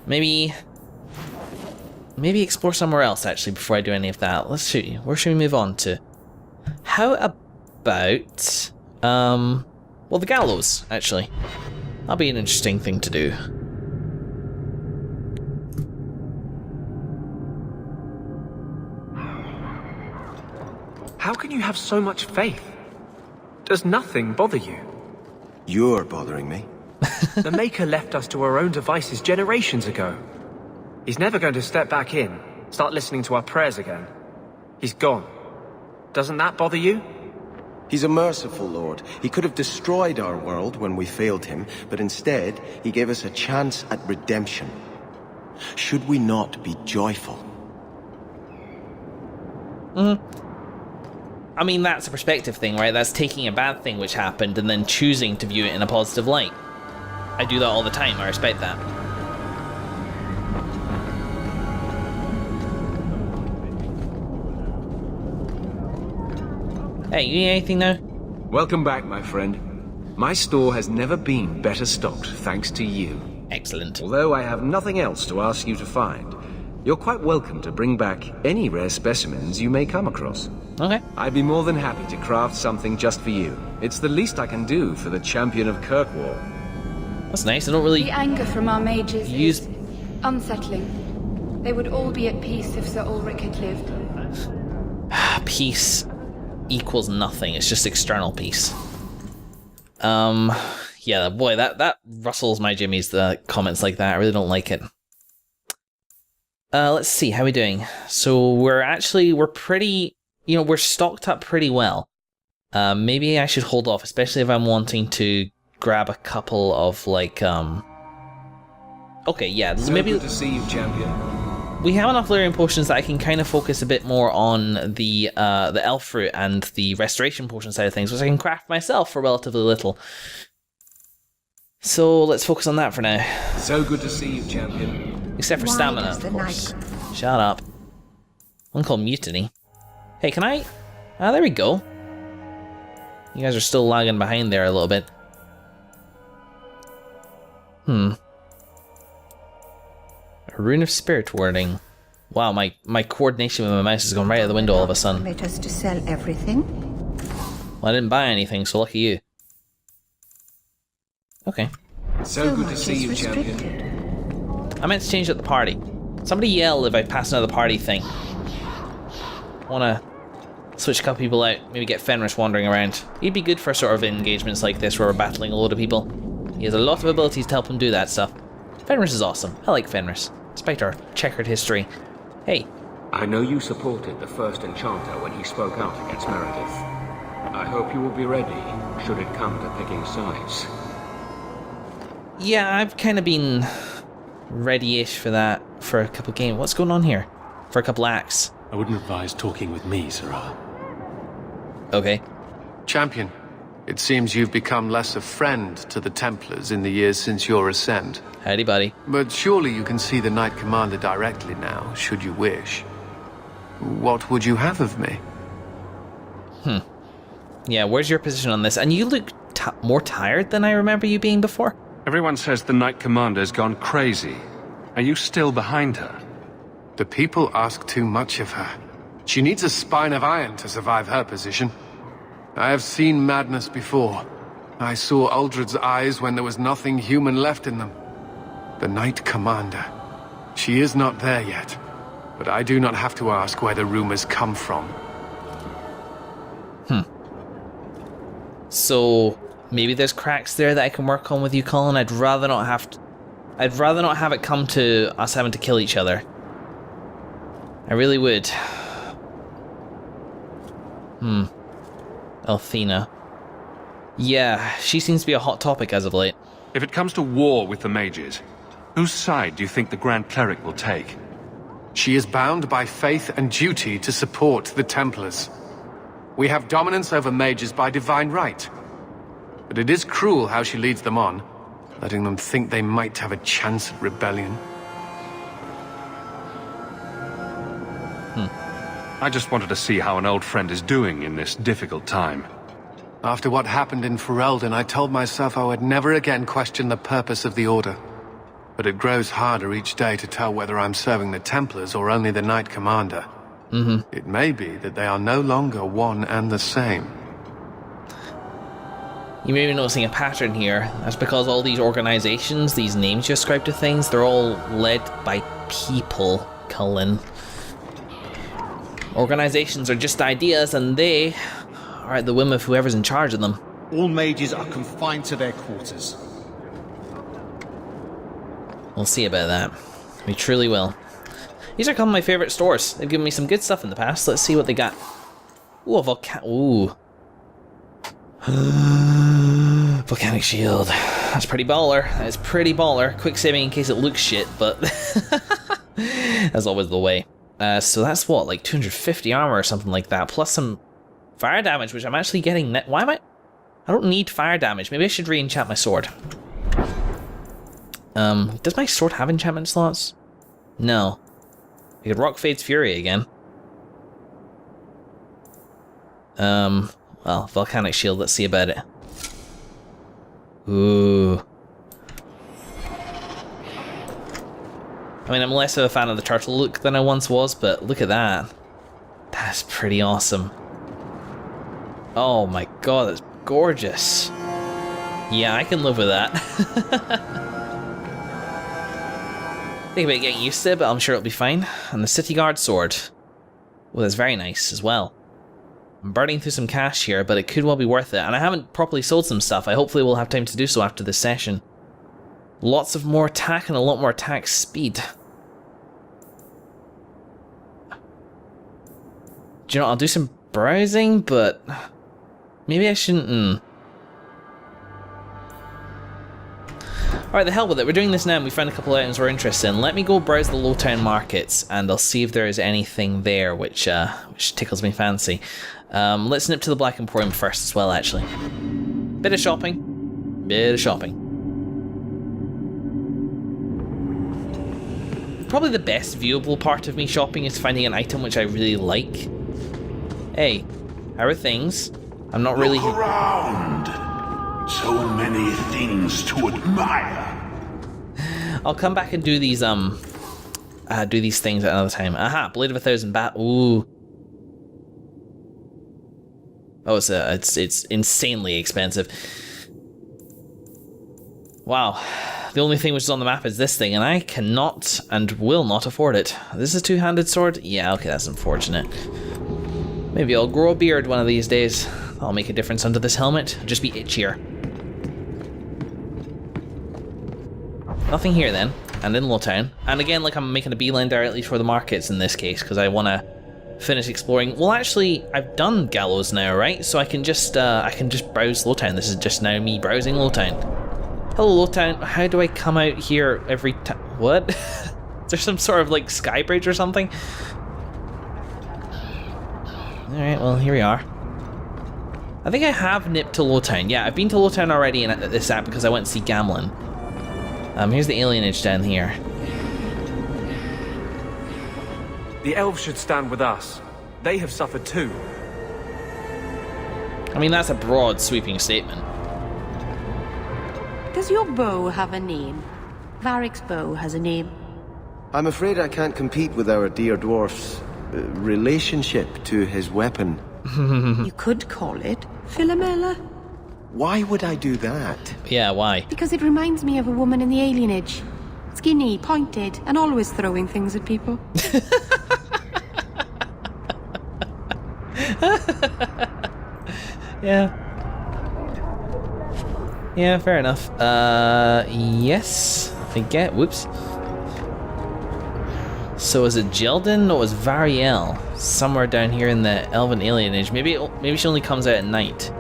Maybe explore somewhere else, actually, before I do any of that. Let's see. Where should we move on to? How about... well, the Gallows, actually. That'll be an interesting thing to do. How can you have so much faith? Does nothing bother you? You're bothering me. The Maker left us to our own devices generations ago. He's never going to step back in, start listening to our prayers again. He's gone. Doesn't that bother you? He's a merciful Lord. He could have destroyed our world when we failed him, but instead, he gave us a chance at redemption. Should we not be joyful? I mean, that's a perspective thing, right? That's taking a bad thing which happened and then choosing to view it in a positive light. I do that all the time. I respect that. Hey, you need anything now? Welcome back, my friend. My store has never been better stocked, thanks to you. Excellent. Although I have nothing else to ask you to find, you're quite welcome to bring back any rare specimens you may come across. Okay. I'd be more than happy to craft something just for you. It's the least I can do for the champion of Kirkwall. That's nice. I don't really... The anger from our mages use... is unsettling. They would all be at peace if Sir Ulrich had lived. Peace equals nothing. It's just external peace. Yeah, boy, that rustles my jimmies, the comments like that. I really don't like it. Let's see, how are we doing? So we're pretty, we're stocked up pretty well. Maybe I should hold off, especially if I'm wanting to grab a couple of, like, okay, yeah, So maybe... good to see you, champion. We have enough Lyrium potions that I can kind of focus a bit more on the elf fruit and the restoration potion side of things, which I can craft myself for relatively little. So let's focus on that for now. So good to see you, champion. Except for stamina, of course. Shut up. One called Mutiny. Hey, can I... Ah, there we go. You guys are still lagging behind there a little bit. A rune of spirit wording. Wow, my coordination with my mouse is going right out the window all of a sudden. Permit us to sell everything? Well, I didn't buy anything, so lucky you. Okay. So good to see you, champion. I meant to change at the party. Somebody yell if I pass another party thing. I wanna switch a couple people out, maybe get Fenris wandering around. He'd be good for sort of engagements like this where we're battling a load of people. He has a lot of abilities to help him do that stuff. Fenris is awesome. I like Fenris, despite our checkered history. Hey. I know you supported the first Enchanter when he spoke out against Meredith. I hope you will be ready, should it come to picking sides. Yeah, I've kind of been ready-ish for that for a couple games. What's going on here? For a couple acts. I wouldn't advise talking with me, Sirrah. Okay. Champion, it seems you've become less a friend to the Templars in the years since your ascent. Howdy, buddy. But surely you can see the Knight Commander directly now, should you wish. What would you have of me? Yeah, where's your position on this? And you look more tired than I remember you being before. Everyone says the Knight Commander's gone crazy. Are you still behind her? The people ask too much of her. She needs a spine of iron to survive her position. I have seen madness before. I saw Uldred's eyes when there was nothing human left in them. The Knight Commander. She is not there yet. But I do not have to ask where the rumors come from. So maybe there's cracks there that I can work on with you, Cullen. I'd rather not have it come to us having to kill each other. I really would. Althena. Yeah, she seems to be a hot topic as of late. If it comes to war with the mages, whose side do you think the Grand Cleric will take? She is bound by faith and duty to support the Templars. We have dominance over mages by divine right. But it is cruel how she leads them on, letting them think they might have a chance at rebellion. I just wanted to see how an old friend is doing in this difficult time. After what happened in Ferelden, I told myself I would never again question the purpose of the Order. but it grows harder each day to tell whether I'm serving the Templars or only the Knight Commander. It may be that they are no longer one and the same. You may be noticing a pattern here. That's because all these organizations, these names you ascribe to things, they're all led by people, Cullen. Organizations are just ideas, and they are at the whim of whoever's in charge of them. All mages are confined to their quarters. We'll see about that. We truly will. These are some of my favorite stores. They've given me some good stuff in the past. Let's see what they got. Ooh, a Ooh. Volcanic shield. That's pretty baller. That is pretty baller. Quick saving in case it looks shit, but that's always the way. So that's what, like 250 armor or something like that, plus some fire damage, which I'm actually getting. Why am I don't need fire damage. Maybe I should re-enchant my sword. Does my sword have enchantment slots? No. I could rock Fade's Fury again. Well, Volcanic Shield, let's see about it. Ooh. I mean, I'm less of a fan of the turtle look than I once was, but look at that. That's pretty awesome. Oh my god, that's gorgeous. Yeah, I can live with that. Think about getting used to it, but I'm sure it'll be fine. And the City Guard sword. Well, that's very nice as well. I'm burning through some cash here, but it could well be worth it. And I haven't properly sold some stuff. I hopefully will have time to do so after this session. Lots of more attack and a lot more attack speed. Do you know what? I'll do some browsing, but maybe I shouldn't. Alright, the hell with it. We're doing this now and we found a couple of items we're interested in. Let me go browse the Lowtown markets and I'll see if there is anything there which tickles me fancy. Let's nip to the Black Emporium first as well, actually. Bit of shopping. Bit of shopping. Probably the best viewable part of me shopping is finding an item which I really like. Hey, how are things? I'm not really... Look around. So many things to admire. I'll come back and do these things at another time. Aha, Blade of 1,000 bat. Ooh. Oh, it's insanely expensive. Wow. The only thing which is on the map is this thing, and I cannot and will not afford it. This is a two-handed sword? Yeah, okay, that's unfortunate. Maybe I'll grow a beard one of these days. That'll make a difference under this helmet. I'll just be itchier. Nothing here then, and in Lowtown. And again, like I'm making a beeline directly for the markets in this case, because I want to finish exploring. Well, actually, I've done Gallows now, right? So I can just browse Lowtown. This is just now me browsing Lowtown. Hello, Lowtown. How do I come out here every time? What? Is there some sort of like sky bridge or something? Alright, well, here we are. I think I have nipped to Lowtown. Yeah, I've been to Lowtown already in this app because I went to see Gamlin. Here's the Alienage down here. The elves should stand with us. They have suffered too. I mean, that's a broad, sweeping statement. Does your bow have a name? Varric's bow has a name. I'm afraid I can't compete with our dear dwarf's relationship to his weapon. You could call it Philomela. Why would I do that? Yeah, why? Because it reminds me of a woman in the Alienage. Skinny, pointed, and always throwing things at people. Yeah. Yeah, fair enough. Yes. I get. Whoops. So is it Jeldin? No, it was Variel. Somewhere down here in the Elven Alienage. Maybe she only comes out at night.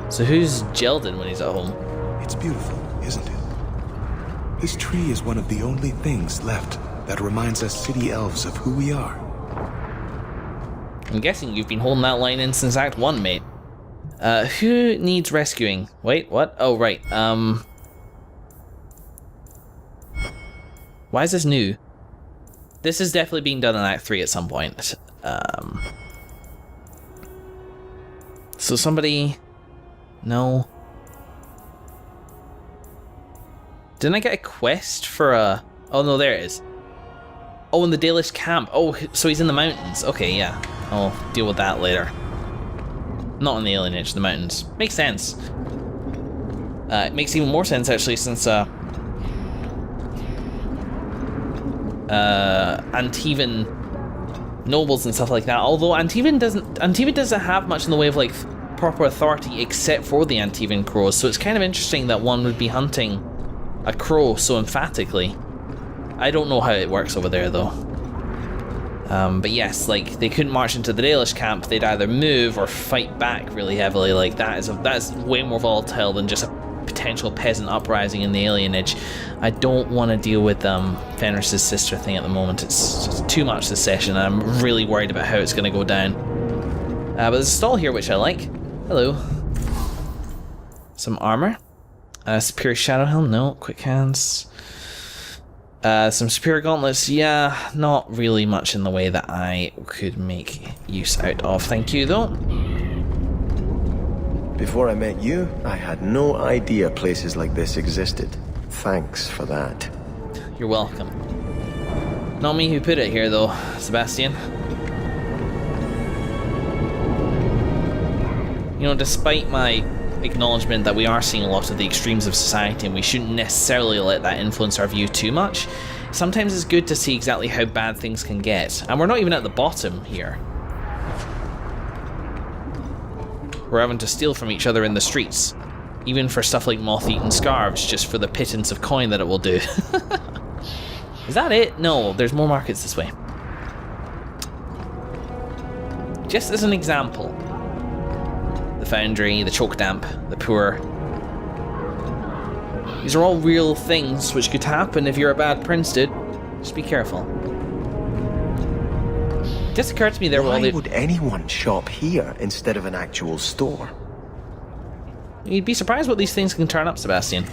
So who's Jeldin when he's at home? It's beautiful, isn't it? This tree is one of the only things left that reminds us city elves of who we are. I'm guessing you've been holding that line in since Act 1, mate. Who needs rescuing? Wait, what? Oh, right. Why is this new? This is definitely being done in Act 3 at some point. So somebody... No. Didn't I get a quest for a... Oh no, there it is. Oh, in the Dalish camp. Oh, so he's in the mountains. Okay, yeah. I'll deal with that later. Not in the Alienage, the mountains. Makes sense. It makes even more sense, actually, since Antivan nobles and stuff like that. Although Antivan doesn't have much in the way of like proper authority except for the Antivan crows, so it's kind of interesting that one would be hunting a crow so emphatically. I don't know how it works over there though. But yes, like they couldn't march into the Dalish camp. They'd either move or fight back really heavily. Like that's way more volatile than just a potential peasant uprising in the Alienage. I don't want to deal with Fenris's sister thing at the moment. It's just too much this session, and I'm really worried about how it's going to go down. But there's a stall here which I like. Hello. Some armor. Superior Shadow Helm, no. Quick hands. Some superior gauntlets, yeah, not really much in the way that I could make use out of. Thank you, though. Before I met you, I had no idea places like this existed. Thanks for that. You're welcome. Not me who put it here, though, Sebastian. You know, despite my acknowledgement that we are seeing a lot of the extremes of society and we shouldn't necessarily let that influence our view too much, sometimes it's good to see exactly how bad things can get. And we're not even at the bottom here. We're having to steal from each other in the streets, even for stuff like moth-eaten scarves, just for the pittance of coin that it will do. Is that it? No, there's more markets this way. Just as an example, the foundry, the choke damp, the poor. These are all real things which could happen if you're a bad prince, dude. Just be careful. It just occurred to me there. Why would anyone shop here instead of an actual store? You'd be surprised what these things can turn up, Sebastian.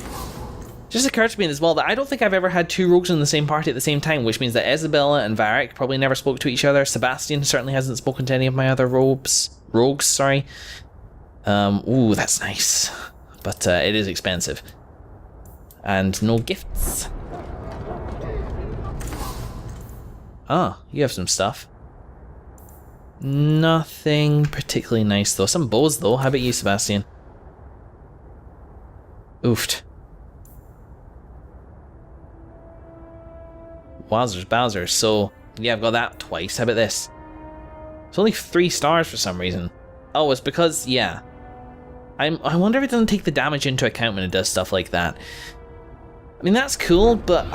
Just occurred to me as well that I don't think I've ever had two rogues in the same party at the same time, which means that Isabella and Varric probably never spoke to each other. Sebastian certainly hasn't spoken to any of my other rogues, sorry. Ooh, that's nice. But it is expensive. And no gifts. Ah, you have some stuff. Nothing particularly nice though. Some bows though. How about you, Sebastian? Oofed. Wowzers, bowsers. So, yeah, I've got that twice. How about this? It's only 3 stars for some reason. Oh, it's because, yeah. I wonder if it doesn't take the damage into account when it does stuff like that. I mean, that's cool, but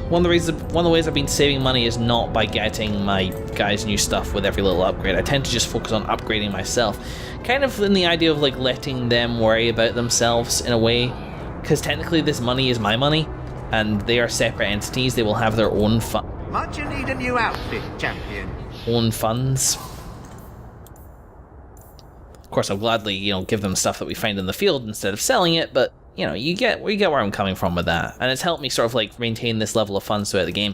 one of the ways I've been saving money is not by getting my guys new stuff with every little upgrade. I tend to just focus on upgrading myself. Kind of in the idea of like letting them worry about themselves in a way, because technically this money is my money, and they are separate entities. They will have their own Might you need a new outfit, champion? Own funds. Of course, I'll gladly, give them stuff that we find in the field instead of selling it, but, you get where I'm coming from with that. And it's helped me sort of, like, maintain this level of funds throughout the game.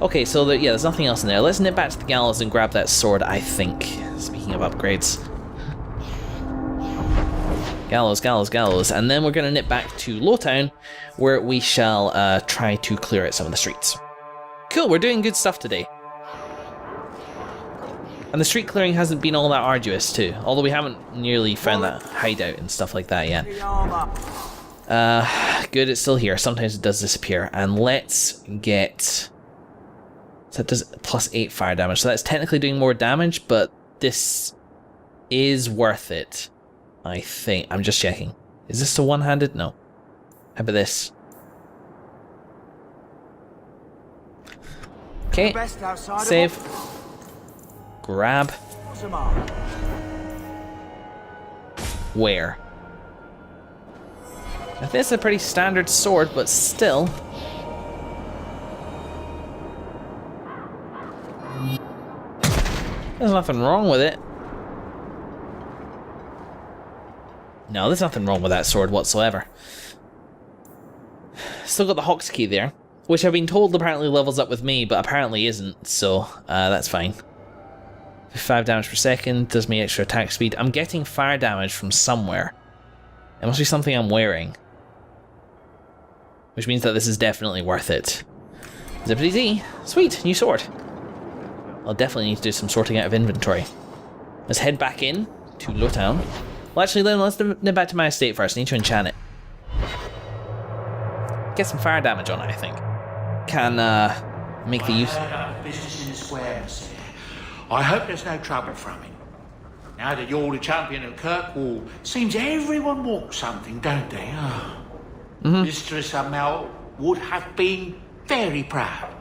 Okay, so, there's nothing else in there. Let's nip back to the Gallows and grab that sword, I think. Speaking of upgrades. Gallows, Gallows, Gallows. And then we're going to nip back to Lowtown, where we shall try to clear out some of the streets. Cool, we're doing good stuff today. And the street clearing hasn't been all that arduous too, although we haven't nearly found that hideout and stuff like that yet. Good, it's still here. Sometimes it does disappear. And let's get... So it does +8 fire damage, so that's technically doing more damage, but this is worth it, I think. I'm just checking. Is this the one-handed? No. How about this? Okay, save. Grab. Where? Now, this is a pretty standard sword, but still. There's nothing wrong with it. No, there's nothing wrong with that sword whatsoever. Still got the Hawke's key there, which I've been told apparently levels up with me, but apparently isn't, so that's fine. 5 damage per second, does me extra attack speed. I'm getting fire damage from somewhere. It must be something I'm wearing. which means that this is definitely worth it. Zippity Z. Sweet, new sword. I'll definitely need to do some sorting out of inventory. Let's head back in to Lowtown. Well, actually, then let's nip back to my estate first. I need to enchant it. Get some fire damage on it, I think. Can make the use. Business in the square, sir. I hope there's no trouble from him. Now that you're the champion of Kirkwall, seems everyone wants something, don't they? Oh. Mistress Amel would have been very proud.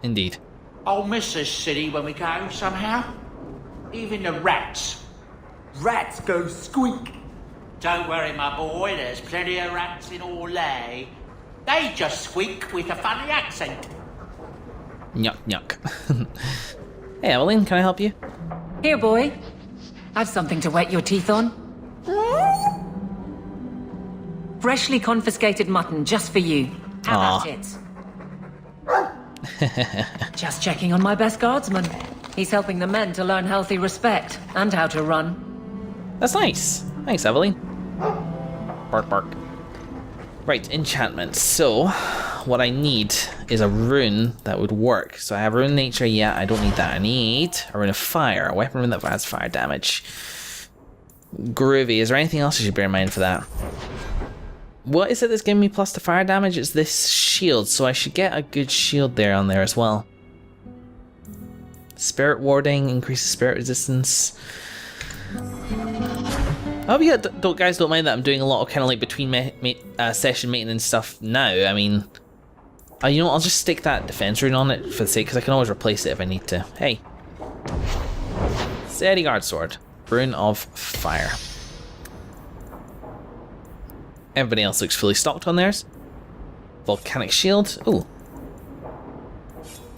Indeed. I'll miss this city when we go, somehow. Even the rats. Rats go squeak. Don't worry, my boy, there's plenty of rats in Orlais. They just squeak with a funny accent. Nyuk, nyuk. Hey, Evelyn, can I help you? Here, boy. I've something to wet your teeth on. Freshly confiscated mutton just for you. How about it? Just checking on my best guardsman. He's helping the men to learn healthy respect and how to run. That's nice. Thanks, Evelyn. Bark, bark. Right, enchantments. So, what I need is a rune that would work. So I have rune nature, yeah, I don't need that. I need a rune of fire, a weapon rune that adds fire damage. Groovy. Is there anything else I should bear in mind for that? What is it that's giving me plus the fire damage? It's this shield, so I should get a good shield there on there as well. Spirit warding, increases spirit resistance. I hope you guys don't mind that I'm doing a lot of kind of like between session maintenance stuff now. I mean, you know what, I'll just stick that defense rune on it for the sake, because I can always replace it if I need to. Hey. Steady guard sword. Rune of fire. Everybody else looks fully stocked on theirs. Volcanic shield. Ooh.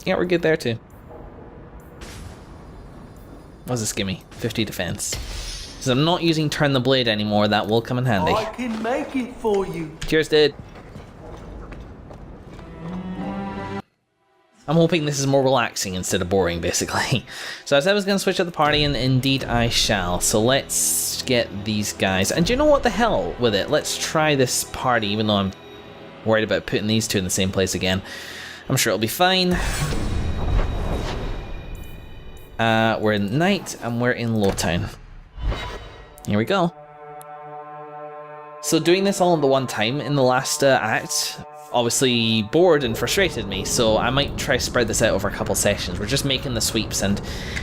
Yeah, we're good there too. What's this give me? 50 defense. So I'm not using Turn the Blade anymore, that will come in handy. I can make it for you. Cheers, dude. I'm hoping this is more relaxing instead of boring, basically. So I said I was going to switch up the party, and indeed I shall. So let's get these guys. And do you know what the hell with it? Let's try this party, even though I'm worried about putting these two in the same place again. I'm sure it'll be fine. We're in night, and we're in Lowtown. Here we go. So doing this all in the one time in the last act obviously bored and frustrated me, so I might try to spread this out over a couple sessions. We're just making the sweeps, and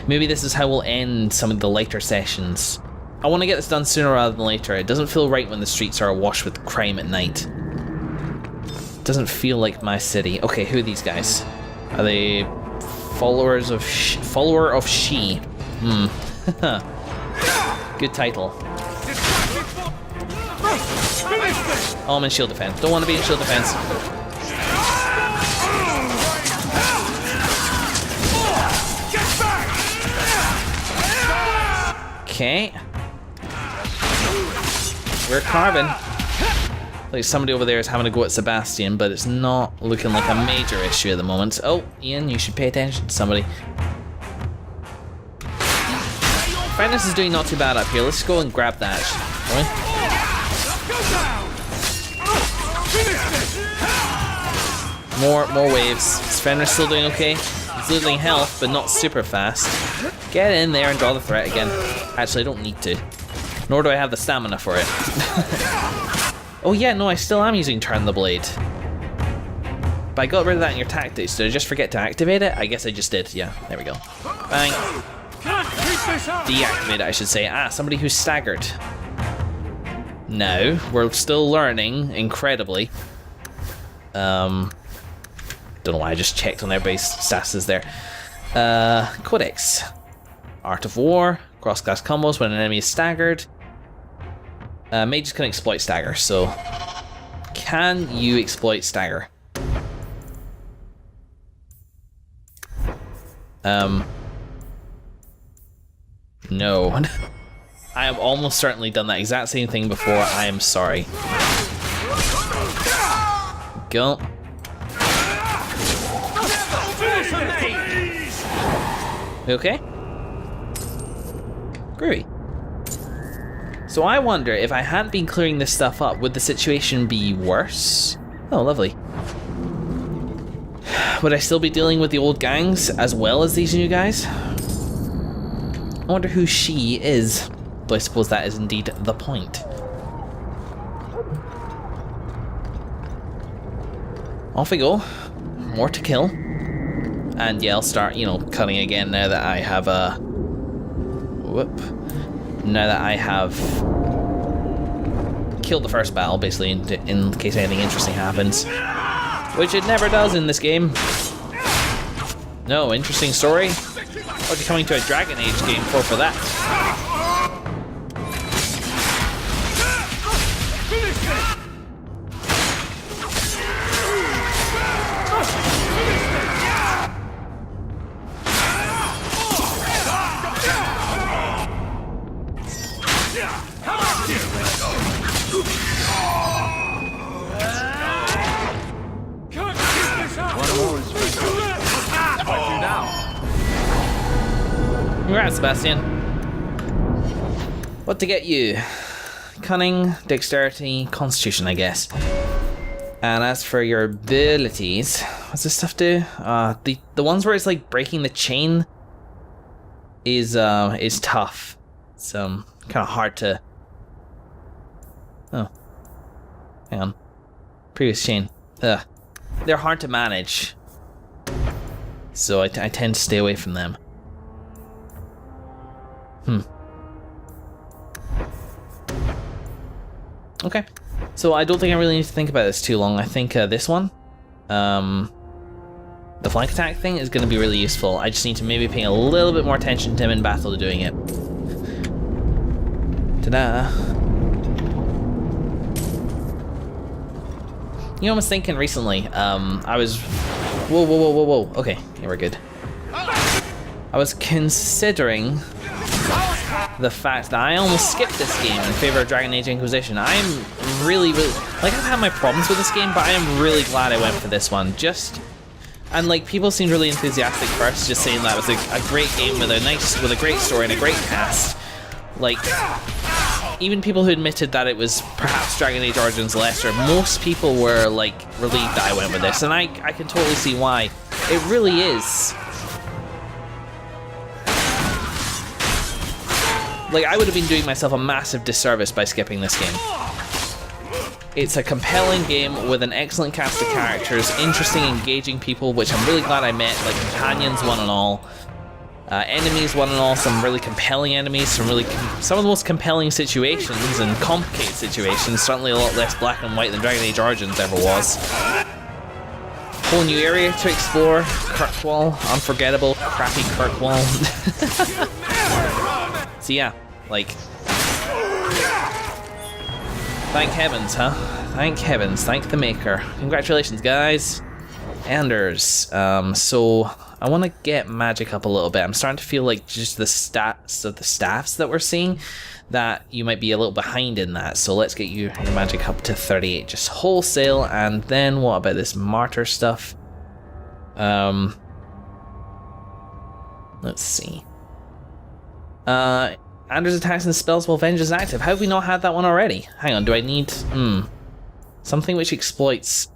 maybe this is how we'll end some of the later sessions. I want to get this done sooner rather than later. It doesn't feel right when the streets are awash with crime at night. It doesn't feel like my city. Okay, who are these guys? Are they followers of follower of she? Good title. Oh, I'm in shield defense. Don't want to be in shield defense. Okay. We're carving. Like somebody over there is having a go at Sebastian, but it's not looking like a major issue at the moment. Oh, Ian, you should pay attention to somebody. Finance is doing not too bad up here. Let's go and grab that. More waves. Is Fenris still doing okay? He's losing health, but not super fast. Get in there and draw the threat again. Actually, I don't need to. Nor do I have the stamina for it. Oh yeah, no, I still am using Turn the Blade. But I got rid of that in your tactics. Did I just forget to activate it? I guess I just did. Yeah, there we go. Bang. Deactivate it, I should say. Ah, somebody who's staggered. Now, we're still learning incredibly. Don't know why I just checked on everybody's statuses there. Codex. Art of War. Cross-class combos when an enemy is staggered. Mages can exploit stagger, so... Can you exploit stagger? No. I have almost certainly done that exact same thing before. I am sorry. Go. You okay? Groovy. So I wonder if I hadn't been clearing this stuff up, would the situation be worse? Oh, lovely. Would I still be dealing with the old gangs as well as these new guys? I wonder who she is. Though I suppose that is indeed the point. Off we go. More to kill. And yeah, I'll start, you know, cutting again now that I have now that I have killed the first battle, basically, in case anything interesting happens. Which it never does in this game. No, interesting story? What are you coming to a Dragon Age game for that? Congrats, Sebastian. What to get you? Cunning, dexterity, constitution, I guess. And as for your abilities, what's this stuff do? The ones where it's like breaking the chain is tough. It's kind of hard to. Oh, hang on. Previous chain. Ugh. They're hard to manage, so I tend to stay away from them. Okay, so I don't think I really need to think about this too long. I think this one, the flank attack thing, is going to be really useful. I just need to maybe pay a little bit more attention to him in battle to doing it. Ta-da! You know, I was thinking recently, I was... Whoa. Okay, yeah, we're good. I was considering the fact that I almost skipped this game in favor of Dragon Age Inquisition. I'm really... Like, I've had my problems with this game, but I am really glad I went for this one. And, like, people seemed really enthusiastic first, just saying that it was a great game with a great story and a great cast. Like... Even people who admitted that it was perhaps Dragon Age Origins lesser, most people were, like, relieved that I went with this, and I can totally see why. It really is. Like, I would have been doing myself a massive disservice by skipping this game. It's a compelling game with an excellent cast of characters, interesting, engaging people, which I'm really glad I met, like companions, one and all. Enemies, one and all, some really compelling enemies, some of the most compelling situations and complicated situations, certainly a lot less black and white than Dragon Age Origins ever was. Whole new area to explore, Kirkwall, unforgettable, crappy Kirkwall. So yeah, like... Thank heavens, huh? Thank heavens, thank the maker. Congratulations, guys. Anders, so... I want to get magic up a little bit. I'm starting to feel like just the stats of the staffs that we're seeing, that you might be a little behind in that. So let's get your magic up to 38, just wholesale. And then what about this martyr stuff? Let's see. Anders attacks and spells while vengeance is active. How have we not had that one already? Hang on, do I need... Something which exploits...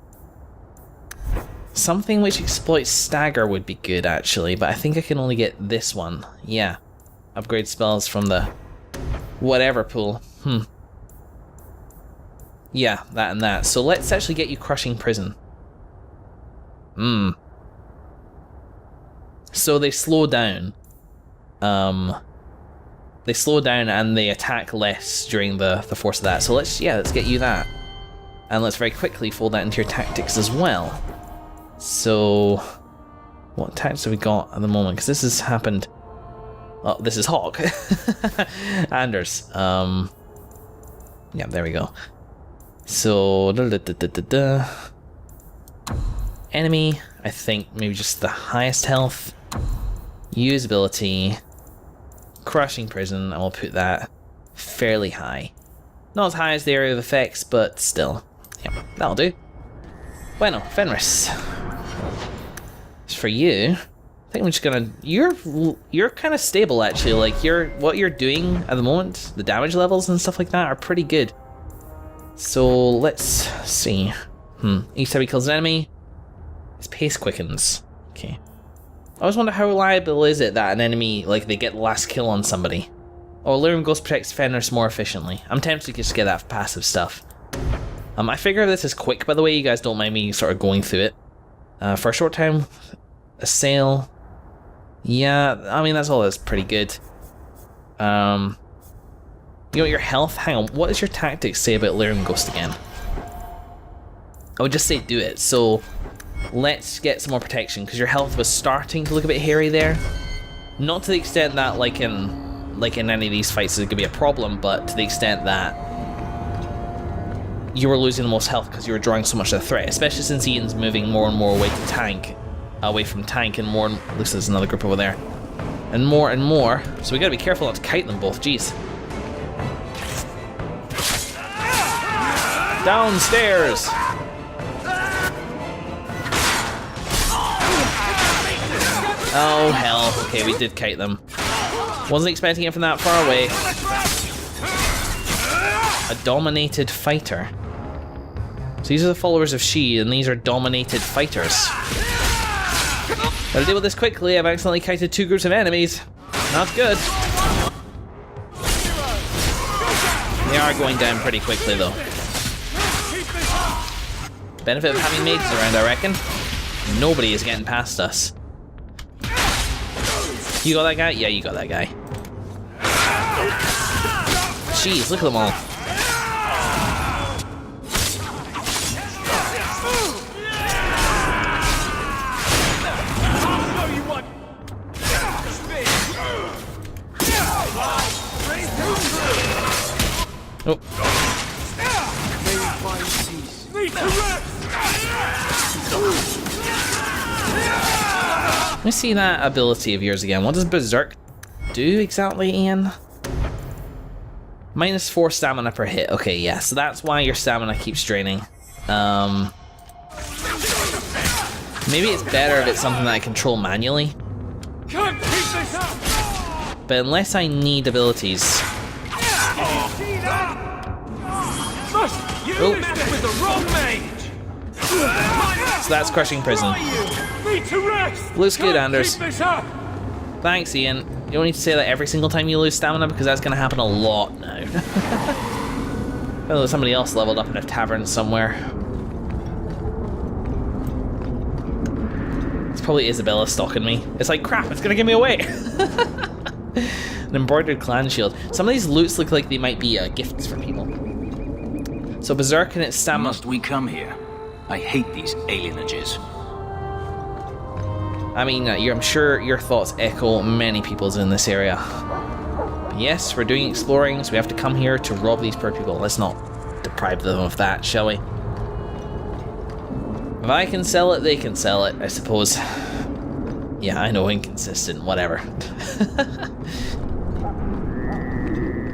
Something which exploits stagger would be good, actually, but I think I can only get this one. Yeah. Upgrade spells from the whatever pool. Yeah, that and that. So let's actually get you Crushing Prison. So they slow down. They slow down and they attack less during the force of that. So let's get you that. And let's very quickly fold that into your tactics as well. So, what tactics have we got at the moment? Because this has happened... Oh, this is Hawke. Anders. Yeah, there we go. So, enemy, I think maybe just the highest health. Usability. Crushing Prison, and we'll put that fairly high. Not as high as the area of effects, but still. Yeah, that'll do. Bueno, Fenris. For you, I think I'm just gonna... You're kind of stable, actually. Like, what you're doing at the moment, the damage levels and stuff like that are pretty good. So, let's see. Each time he kills an enemy, his pace quickens. Okay. I always wonder how reliable is it that an enemy, like, they get the last kill on somebody. Oh, Lyrium Ghost protects Fenris more efficiently. I'm tempted to just get that passive stuff. I figure this is quick, by the way. You guys don't mind me sort of going through it. For a short time, assail. Yeah, I mean, that's pretty good. You know, your health? Hang on, what does your tactics say about Lyrium Ghost again? I would just say do it. So, let's get some more protection, because your health was starting to look a bit hairy there. Not to the extent that, like in any of these fights, it's going to be a problem, but to the extent that you were losing the most health because you were drawing so much of the threat, especially since Ian's moving more and more away from tank, and more, at least there's another group over there, and more, so we gotta be careful not to kite them both, jeez. Downstairs! Oh hell, okay, we did kite them. Wasn't expecting it from that far away. A dominated fighter. So these are the followers of She, and these are dominated fighters. Gotta deal with this quickly. I've accidentally kited 2 groups of enemies. Not good. They are going down pretty quickly, though. Benefit of having mages around, I reckon. Nobody is getting past us. You got that guy? Yeah, you got that guy. Jeez, look at them all. Oh. Let me see that ability of yours again. What does Berserk do exactly, Ian? -4 stamina per hit. Okay, yeah, so that's why your stamina keeps draining. Maybe it's better if it's something that I control manually. But unless I need abilities... Oh. So that's Crushing Prison. Looks good, Anders. Thanks, Ian. You don't need to say that every single time you lose stamina, because that's going to happen a lot now. Oh, somebody else leveled up in a tavern somewhere. It's probably Isabella stalking me. It's like, crap, it's going to give me away. An embroidered clan shield. Some of these loots look like they might be gifts for people. So Berserk and its stamina... Must we come here? I hate these alienages. I mean, I'm sure your thoughts echo many people's in this area. But yes, we're doing exploring, so we have to come here to rob these poor people. Let's not deprive them of that, shall we? If I can sell it, they can sell it, I suppose. Yeah, I know, inconsistent, whatever.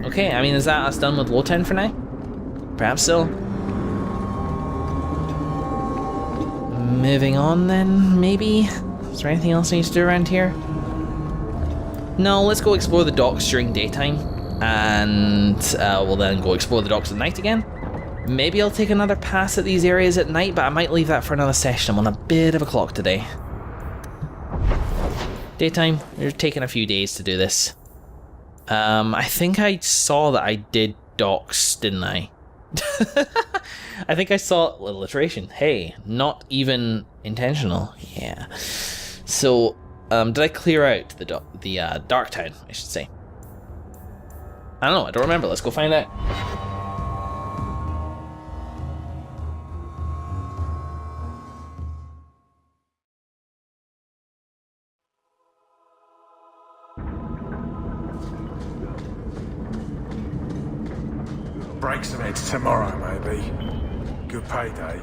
Okay, I mean, is that us done with Lowtown for now? Perhaps so. Moving on then, maybe? Is there anything else I need to do around here? No, let's go explore the docks during daytime. And we'll then go explore the docks at night again. Maybe I'll take another pass at these areas at night, but I might leave that for another session. I'm on a bit of a clock today. Daytime, we're taking a few days to do this. I think I saw that I did docks, didn't I? I think I saw alliteration. Hey, not even intentional. Yeah. So, did I clear out the Dark Town, I should say? I don't know, I don't remember. Let's go find out. Break some heads tomorrow, maybe. Good payday.